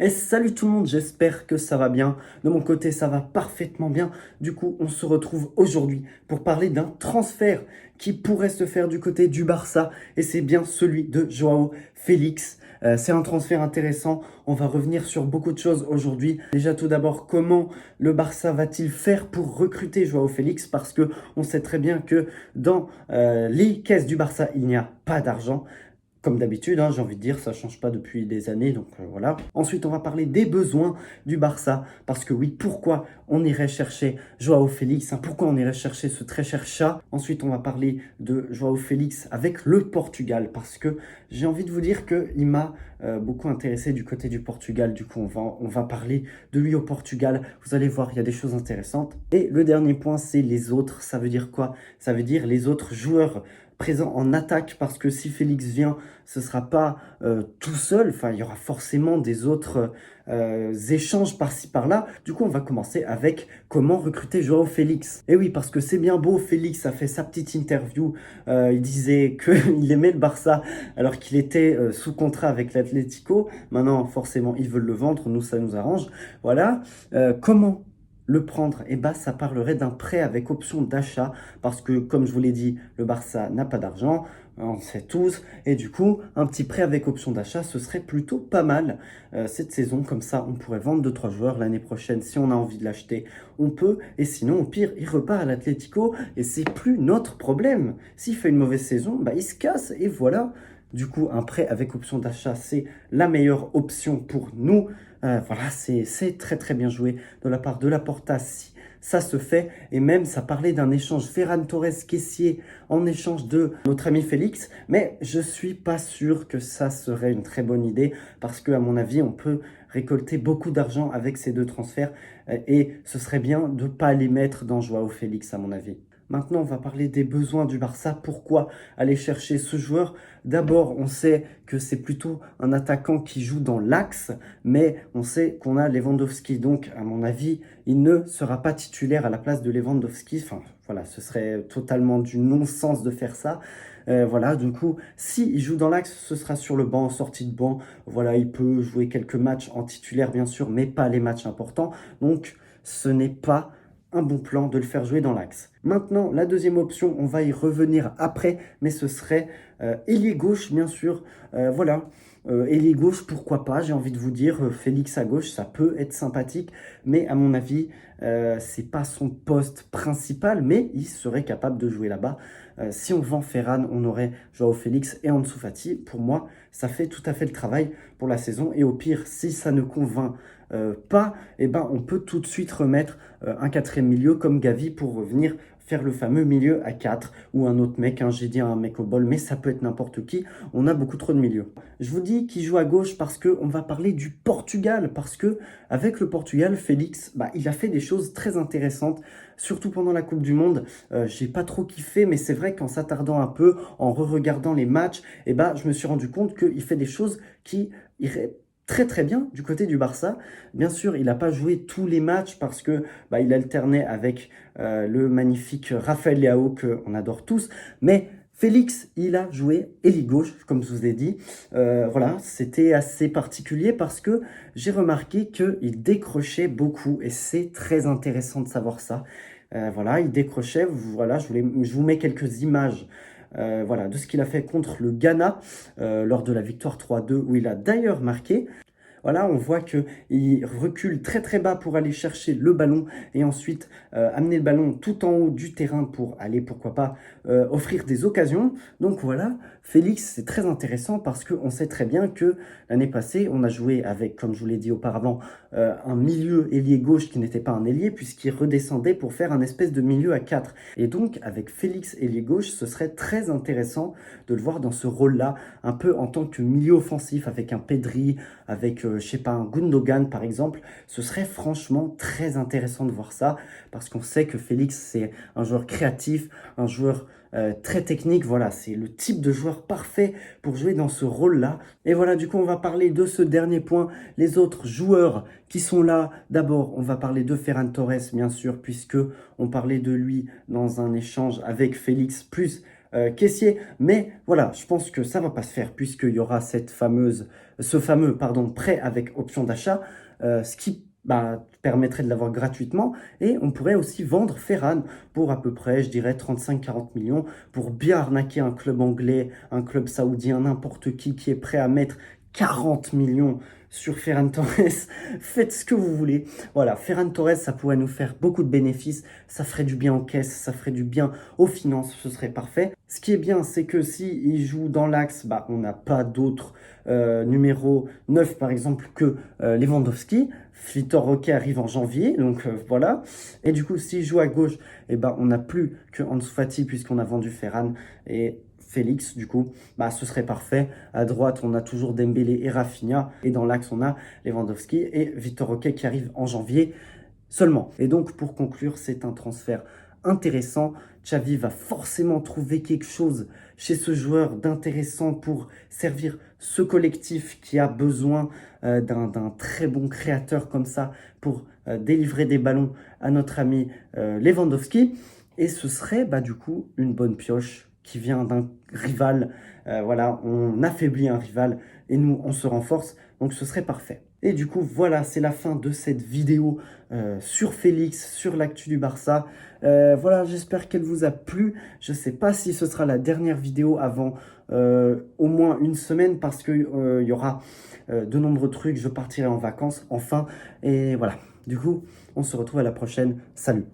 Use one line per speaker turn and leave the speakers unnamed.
Et salut tout le monde, j'espère que ça va bien. De mon côté, ça va parfaitement bien. Du coup, on se retrouve aujourd'hui pour parler d'un transfert qui pourrait se faire du côté du Barça. Et c'est bien celui de Joao Félix. C'est un transfert intéressant. On va revenir sur beaucoup de choses aujourd'hui. Déjà, tout d'abord, comment le Barça va-t-il faire pour recruter Joao Félix? Parce que on sait très bien que dans les caisses du Barça, il n'y a pas d'argent. Comme d'habitude, j'ai envie de dire, ça ne change pas depuis des années, donc voilà. Ensuite, on va parler des besoins du Barça, parce que oui, pourquoi on irait chercher Joao Félix, pourquoi on irait chercher ce très cher chat. Ensuite, on va parler de Joao Félix avec le Portugal, parce que j'ai envie de vous dire qu'il m'a beaucoup intéressé du côté du Portugal. Du coup, on va parler de lui au Portugal. Vous allez voir, il y a des choses intéressantes. Et le dernier point, c'est les autres. Ça veut dire quoi? Ça veut dire les autres joueurs présent en attaque, parce que si Félix vient, ce ne sera pas tout seul, enfin il y aura forcément des autres échanges par-ci par-là. Du coup, on va commencer avec comment recruter Joao Félix. Et oui, parce que c'est bien beau, Félix a fait sa petite interview, il disait qu'il aimait le Barça alors qu'il était sous contrat avec l'Atlético. Maintenant, forcément, ils veulent le vendre, nous, ça nous arrange. Voilà. Comment le prendre? Et bah, ça parlerait d'un prêt avec option d'achat, parce que, comme je vous l'ai dit, le Barça n'a pas d'argent, on le sait tous, et du coup, un petit prêt avec option d'achat, ce serait plutôt pas mal cette saison. Comme ça, on pourrait vendre 2-3 joueurs l'année prochaine. Si on a envie de l'acheter, on peut, et sinon, au pire, il repart à l'Atlético, et c'est plus notre problème. S'il fait une mauvaise saison, bah, il se casse, et voilà. Du coup, un prêt avec option d'achat, c'est la meilleure option pour nous. Voilà, c'est très très bien joué de la part de Laporta. Si ça se fait, et même ça parlait d'un échange Ferran Torres-Kessié en échange de notre ami Félix, mais je suis pas sûr que ça serait une très bonne idée, parce que à mon avis, on peut récolter beaucoup d'argent avec ces deux transferts, et ce serait bien de ne pas les mettre dans Joao Félix, à mon avis. Maintenant, on va parler des besoins du Barça. Pourquoi aller chercher ce joueur? D'abord, on sait que c'est plutôt un attaquant qui joue dans l'axe, mais on sait qu'on a Lewandowski. Donc, à mon avis, il ne sera pas titulaire à la place de Lewandowski. Enfin, voilà, ce serait totalement du non-sens de faire ça. Voilà, du coup, s'il joue dans l'axe, ce sera sur le banc, en sortie de banc. Voilà, il peut jouer quelques matchs en titulaire, bien sûr, mais pas les matchs importants. Donc, ce n'est pas un bon plan de le faire jouer dans l'axe. Maintenant, la deuxième option, on va y revenir après, mais ce serait ailier gauche, bien sûr. Voilà, ailier gauche, pourquoi pas, j'ai envie de vous dire, Félix à gauche, ça peut être sympathique, mais à mon avis, c'est pas son poste principal, mais il serait capable de jouer là-bas. Si on vend Ferran, on aurait Joao Félix et Ansu Fati. Pour moi, ça fait tout à fait le travail pour la saison. Et au pire, si ça ne convainc pas, eh ben, on peut tout de suite remettre un quatrième milieu comme Gavi pour revenir faire le fameux milieu à 4 ou un autre mec, j'ai dit un mec au bol, mais ça peut être n'importe qui, on a beaucoup trop de milieux. Je vous dis qu'il joue à gauche parce qu'on va parler du Portugal, parce que avec le Portugal, Félix, bah, il a fait des choses très intéressantes, surtout pendant la Coupe du Monde. J'ai pas trop kiffé, mais c'est vrai qu'en s'attardant un peu, en re-regardant les matchs, eh ben, je me suis rendu compte qu'il fait des choses qui iraient très très bien du côté du Barça. Bien sûr, il n'a pas joué tous les matchs parce que bah, il alternait avec le magnifique Raphaël Leao qu'on adore tous, mais Félix, il a joué ailier gauche, comme je vous ai dit. Voilà, c'était assez particulier parce que j'ai remarqué qu'il décrochait beaucoup et c'est très intéressant de savoir ça. Voilà, il décrochait. Voilà, je vous mets quelques images. Voilà, de ce qu'il a fait contre le Ghana lors de la victoire 3-2 où il a d'ailleurs marqué. Voilà, on voit qu'il recule très très bas pour aller chercher le ballon et ensuite amener le ballon tout en haut du terrain pour aller, pourquoi pas, offrir des occasions. Donc voilà, Félix, c'est très intéressant parce qu'on sait très bien que l'année passée, on a joué avec, comme je vous l'ai dit auparavant, un milieu ailier gauche qui n'était pas un ailier puisqu'il redescendait pour faire un espèce de milieu à 4. Et donc, avec Félix ailier gauche, ce serait très intéressant de le voir dans ce rôle-là, un peu en tant que milieu offensif avec un Pedri, avec, je sais pas, un Gundogan par exemple, ce serait franchement très intéressant de voir ça, parce qu'on sait que Félix, c'est un joueur créatif, un joueur très technique, voilà, c'est le type de joueur parfait pour jouer dans ce rôle-là. Et voilà, du coup, on va parler de ce dernier point, les autres joueurs qui sont là. D'abord, on va parler de Ferran Torres, bien sûr, puisque on parlait de lui dans un échange avec Félix, plus caissier, mais voilà, je pense que ça va pas se faire puisqu'il y aura cette fameuse ce fameux pardon, prêt avec option d'achat, ce qui permettrait de l'avoir gratuitement. Et on pourrait aussi vendre Ferran pour à peu près, je dirais, 35-40 millions pour bien arnaquer un club anglais, un club saoudien, n'importe qui est prêt à mettre 40 millions sur Ferran Torres. Faites ce que vous voulez. Voilà, Ferran Torres, ça pourrait nous faire beaucoup de bénéfices, ça ferait du bien aux caisses, ça ferait du bien aux finances, ce serait parfait. Ce qui est bien, c'est que si il joue dans l'axe, on n'a pas d'autres numéro 9 par exemple que Lewandowski. Vitor Roque arrive en janvier, donc voilà. Et du coup, s'il joue à gauche, on n'a plus que Ansu Fati puisqu'on a vendu Ferran et Félix, du coup, ce serait parfait. À droite, on a toujours Dembélé et Rafinha. Et dans l'axe, on a Lewandowski et Vitor Roque qui arrive en janvier seulement. Et donc, pour conclure, c'est un transfert intéressant. Xavi va forcément trouver quelque chose chez ce joueur d'intéressant pour servir ce collectif qui a besoin d'un très bon créateur comme ça pour délivrer des ballons à notre ami Lewandowski. Et ce serait du coup une bonne pioche qui vient d'un rival. Voilà, on affaiblit un rival et nous, on se renforce. Donc ce serait parfait. Et du coup, voilà, c'est la fin de cette vidéo sur Félix, sur l'actu du Barça. Voilà, j'espère qu'elle vous a plu. Je ne sais pas si ce sera la dernière vidéo avant au moins une semaine parce qu'il y aura de nombreux trucs. Je partirai en vacances enfin. Et voilà, du coup, on se retrouve à la prochaine. Salut!